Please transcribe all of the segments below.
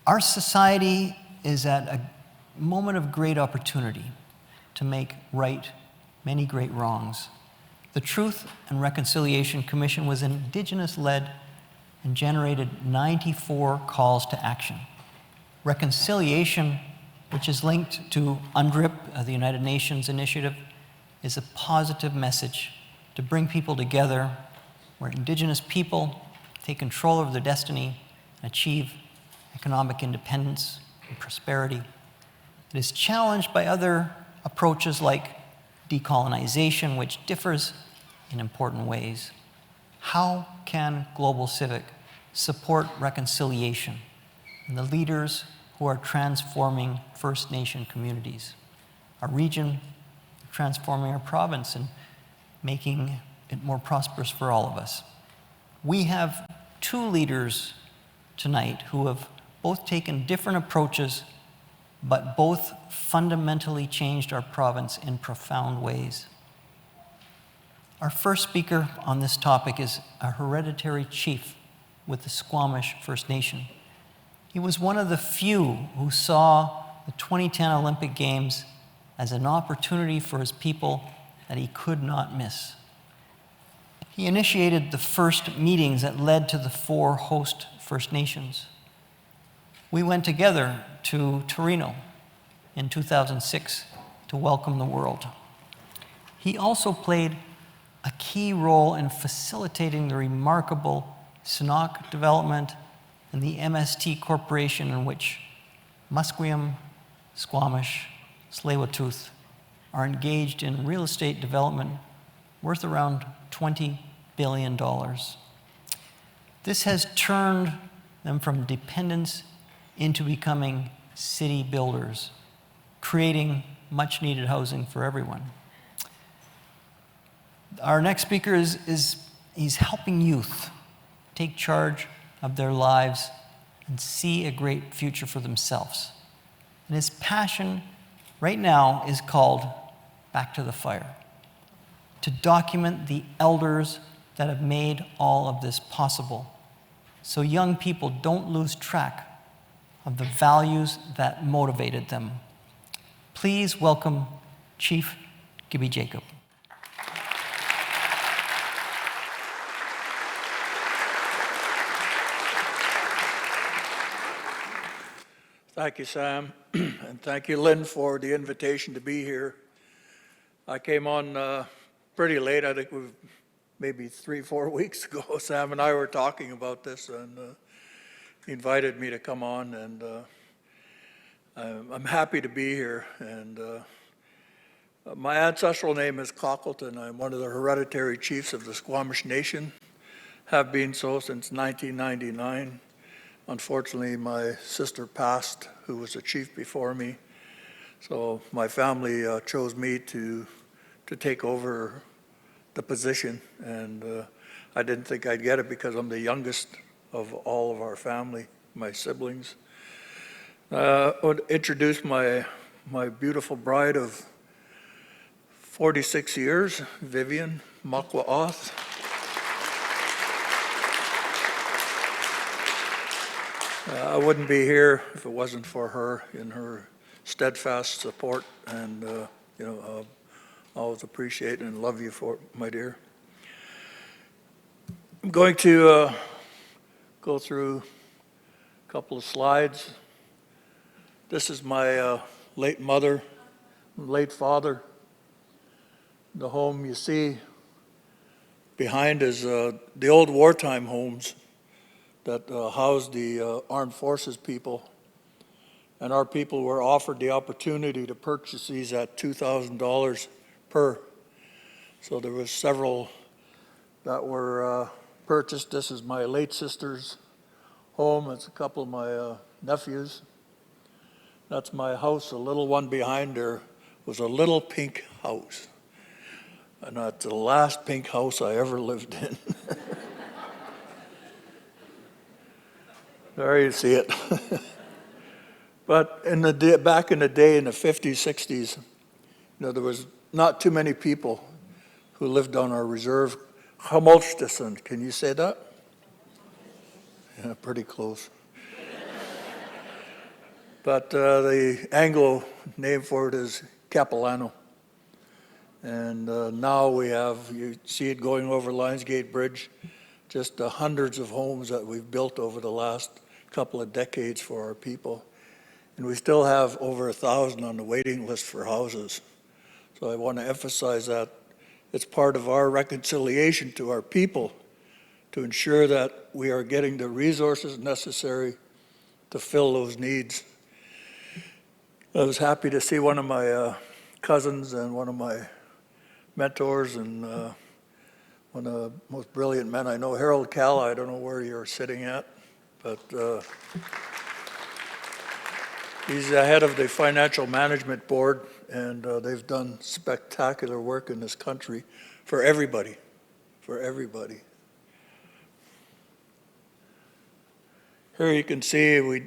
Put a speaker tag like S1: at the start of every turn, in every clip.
S1: Our society is at a moment of great opportunity to make right many great wrongs. The Truth and Reconciliation Commission was Indigenous-led and generated 94 calls to action. Reconciliation, which is linked to UNDRIP, the United Nations initiative, is a positive message to bring people together where Indigenous people take control of their destiny and achieve economic independence and prosperity. It is challenged by other approaches like decolonization, which differs in important ways. How can Global Civic support reconciliation and the leaders who are transforming First Nation communities, our region, transforming our province, and making it more prosperous for all of us? We have two leaders tonight who have both taken different approaches, but both fundamentally changed our province in profound ways. Our first speaker on this topic is a hereditary chief with the Squamish First Nation. He was one of the few who saw the 2010 Olympic Games as an opportunity for his people that he could not miss. He initiated the first meetings that led to the 4 host First Nations. We went together to Torino in 2006 to welcome the world. He also played a key role in facilitating the remarkable Sinoc development and the MST Corporation, in which Musqueam, Squamish, Tsleil-Waututh are engaged in real estate development worth around $20 billion. This has turned them from dependence into becoming city builders, creating much needed housing for everyone. Our next speaker he's helping youth take charge of their lives and see a great future for themselves. And his passion right now is called Back to the Fire, to document the elders that have made all of this possible, so young people don't lose track of the values that motivated them. Please welcome Chief Gibby Jacob.
S2: Thank you, Sam, and thank you, Lynn, for the invitation to be here. I came on pretty late. I think we've maybe 3-4 weeks ago. Sam and I were talking about this, and he invited me to come on, and I'm happy to be here. And my ancestral name is Kakeltn. I'm one of the hereditary chiefs of the Squamish Nation, have been so since 1999. Unfortunately, my sister passed, who was a chief before me. So my family chose me to take over the position, and I didn't think I'd get it because I'm the youngest of all of our family, my siblings. I would introduce my beautiful bride of 46 years, Vivian Makwa'oth. I wouldn't be here if it wasn't for her and her steadfast support, and I always appreciate and love you for it, my dear. I'm going to go through a couple of slides. This is my late mother, late father. The home you see behind is the old wartime homes that housed the armed forces people. And our people were offered the opportunity to purchase these at $2,000 per. So there was several that were purchased. This is my late sister's home. It's a couple of my nephews. That's my house. The little one behind there was a little pink house. And that's the last pink house I ever lived in. There you see it. But back in the day, in the 50s, 60s, there was not too many people who lived on our reserve. Hamolstesen, can you say that? Yeah, pretty close. But the Anglo name for it is Capilano. And now we have, you see it going over Lionsgate Bridge, just hundreds of homes that we've built over the last couple of decades for our people. And we still have over 1,000 on the waiting list for houses. So I want to emphasize that it's part of our reconciliation to our people to ensure that we are getting the resources necessary to fill those needs. I was happy to see one of my cousins and one of my mentors and one of the most brilliant men I know, Harold Calla. I don't know where you're sitting at, but he's the head of the Financial Management Board, and they've done spectacular work in this country for everybody, for everybody. Here you can see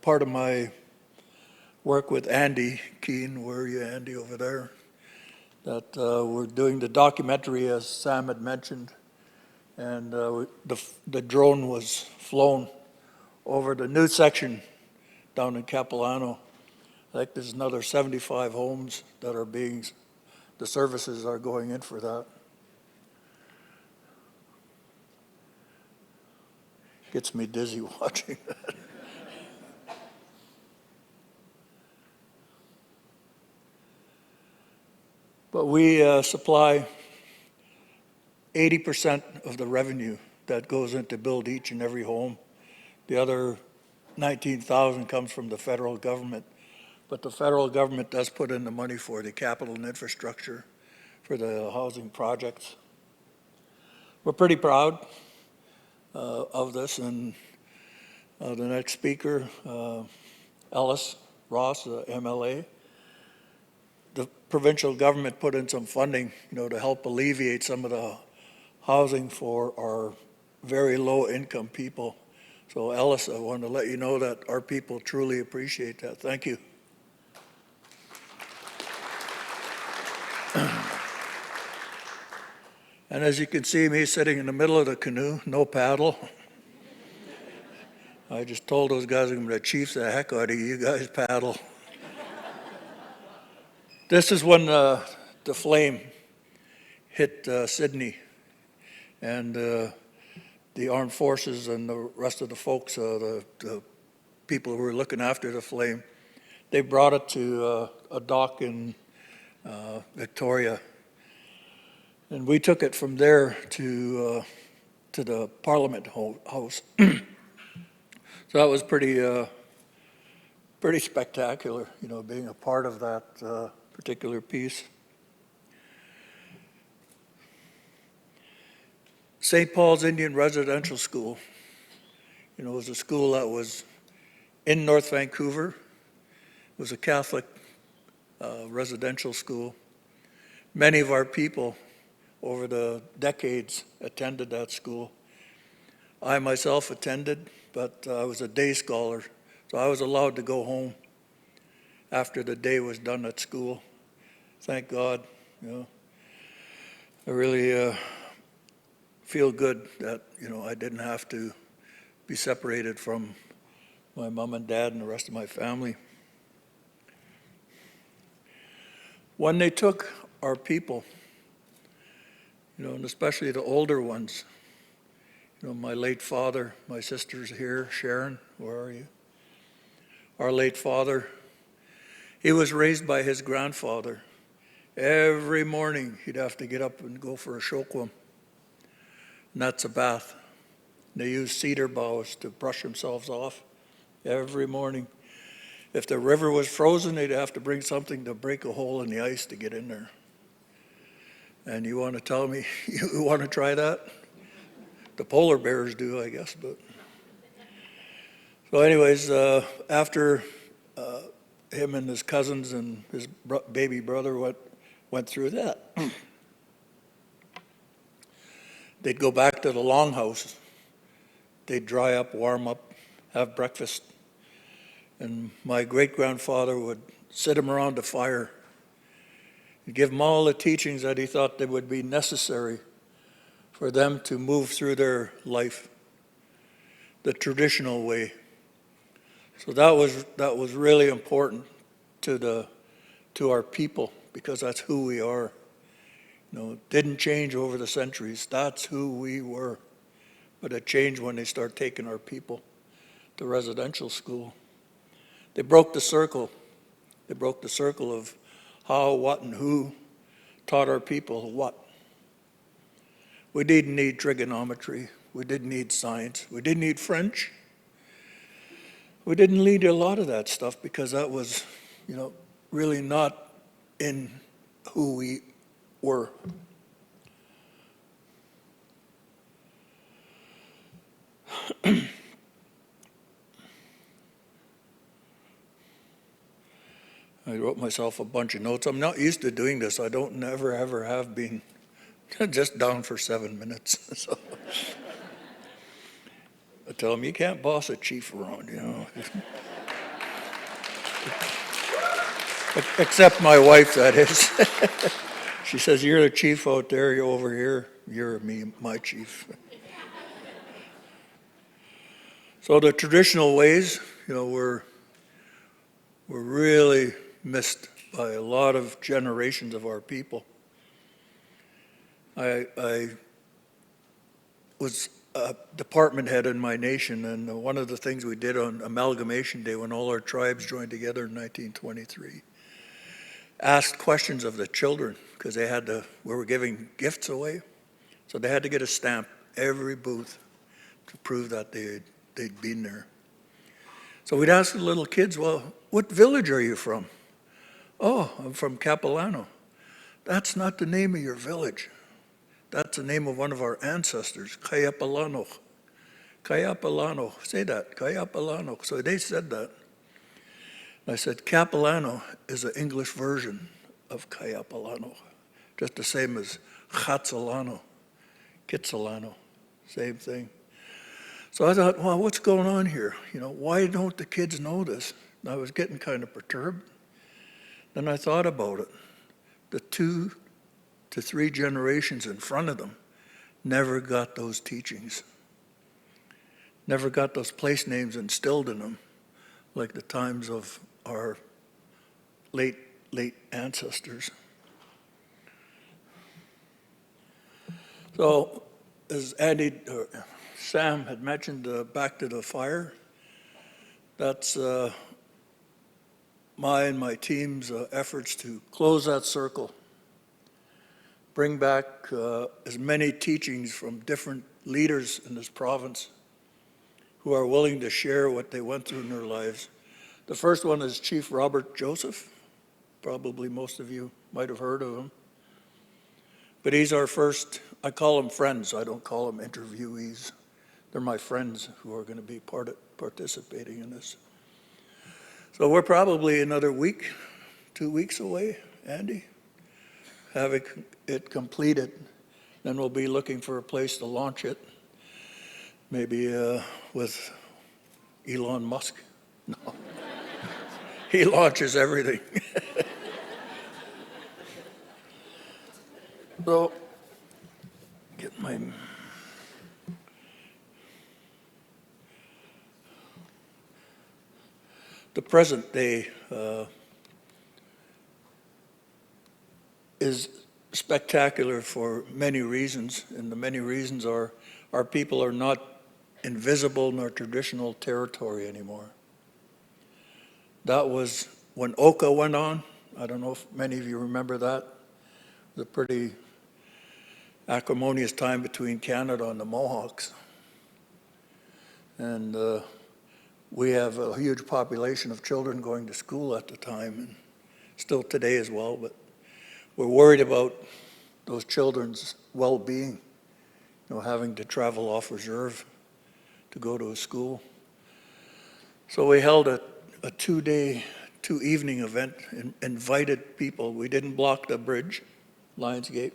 S2: part of my work with Andy Keane. Where are you, Andy, over there? That we're doing the documentary, as Sam had mentioned, and the drone was flown over the new section down in Capilano. I think there's another 75 homes that are being, the services are going in for that. Gets me dizzy watching that. But we supply 80% of the revenue that goes in to build each and every home. The other 19,000 comes from the federal government. But the federal government does put in the money for the capital and infrastructure for the housing projects. We're pretty proud of this, and the next speaker, Ellis Ross, MLA. The provincial government put in some funding, to help alleviate some of the housing for our very low income people. So Ellis, I want to let you know that our people truly appreciate that. Thank you. And as you can see me sitting in the middle of the canoe, no paddle. I just told those guys I'm going to chief the heck out of you, you guys paddle. This is when the flame hit Sydney, and the armed forces and the rest of the folks, the people who were looking after the flame, they brought it to a dock in Victoria. And we took it from there to the Parliament House. So that was pretty spectacular, being a part of that particular piece. St. Paul's Indian Residential School, was a school that was in North Vancouver. It was a Catholic residential school. Many of our people over the decades attended that school. I myself attended, but I was a day scholar, so I was allowed to go home after the day was done at school. Thank God, I really feel good that, I didn't have to be separated from my mom and dad and the rest of my family. When they took our people, and especially the older ones, my late father, my sister's here, Sharon, where are you? Our late father, he was raised by his grandfather. Every morning he'd have to get up and go for a shokwam, and that's a bath. They used cedar boughs to brush themselves off every morning. If the river was frozen, they'd have to bring something to break a hole in the ice to get in there. And you want to tell me you want to try that? The polar bears do, I guess. But so anyways, after him and his cousins and his baby brother went through that, they'd go back to the longhouse. They'd dry up, warm up, have breakfast. And my great-grandfather would sit them around the fire and give them all the teachings that he thought that would be necessary for them to move through their life the traditional way. So that was really important to our people, because that's who we are. You know, it didn't change over the centuries. That's who we were. But it changed when they start taking our people to residential school. They broke the circle. They broke the circle of how, what, and who taught our people what. We didn't need trigonometry. We didn't need science. We didn't need French. We didn't need a lot of that stuff, because that was, you know, really not in who we were. I wrote myself a bunch of notes. I'm not used to doing this. I don't never ever have been just down for 7 minutes. So I tell them, you can't boss a chief around, you know. Except my wife, that is. She says, you're the chief out there, you're over here, you're my chief. So the traditional ways, you know, were really missed by a lot of generations of our people. I was a department head in my nation, and one of the things we did on Amalgamation Day, when all our tribes joined together in 1923, asked questions of the children, because we were giving gifts away, so they had to get a stamp every booth to prove that they'd been there. So we'd ask the little kids, well, what village are you from? Oh, I'm from Capilano. That's not the name of your village. That's the name of one of our ancestors, Kayapalano. Kayapalano, say that, Kayapalano. So they said that. I said, Capilano is an English version of Kayapalano, just the same as Chatsalano, Kitsilano, same thing. So I thought, well, what's going on here? You know, why don't the kids know this? And I was getting kind of perturbed. Then I thought about it. The 2 to 3 generations in front of them never got those teachings, never got those place names instilled in them, like the times of our late ancestors. So, as Sam had mentioned, back to the fire, that's my and my team's efforts to close that circle, bring back as many teachings from different leaders in this province who are willing to share what they went through in their lives. The first one is Chief Robert Joseph. Probably most of you might have heard of him. But he's our first, I call them friends, I don't call them interviewees. They're my friends who are going to be participating in this. So we're probably another week, 2 weeks away, Andy, having it completed. Then we'll be looking for a place to launch it, maybe with Elon Musk. No, he launches everything. So, get my... The present day is spectacular for many reasons, and the many reasons are our people are not invisible in our traditional territory anymore. That was when Oka went on. I don't know if many of you remember that. It was a pretty acrimonious time between Canada and the Mohawks. And we have a huge population of children going to school at the time, and still today as well, but we're worried about those children's well-being, you know, having to travel off reserve to go to a school. So we held a 2-day, 2-evening event and invited people. We didn't block the bridge, Lions Gate.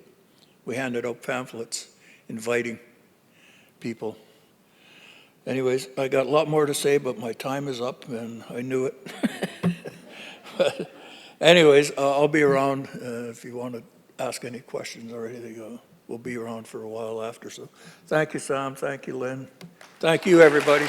S2: We handed out pamphlets inviting people. Anyways, I got a lot more to say, but my time is up, and I knew it. But anyways, I'll be around if you want to ask any questions or anything. We'll be around for a while after. So thank you, Sam. Thank you, Lynn. Thank you, everybody.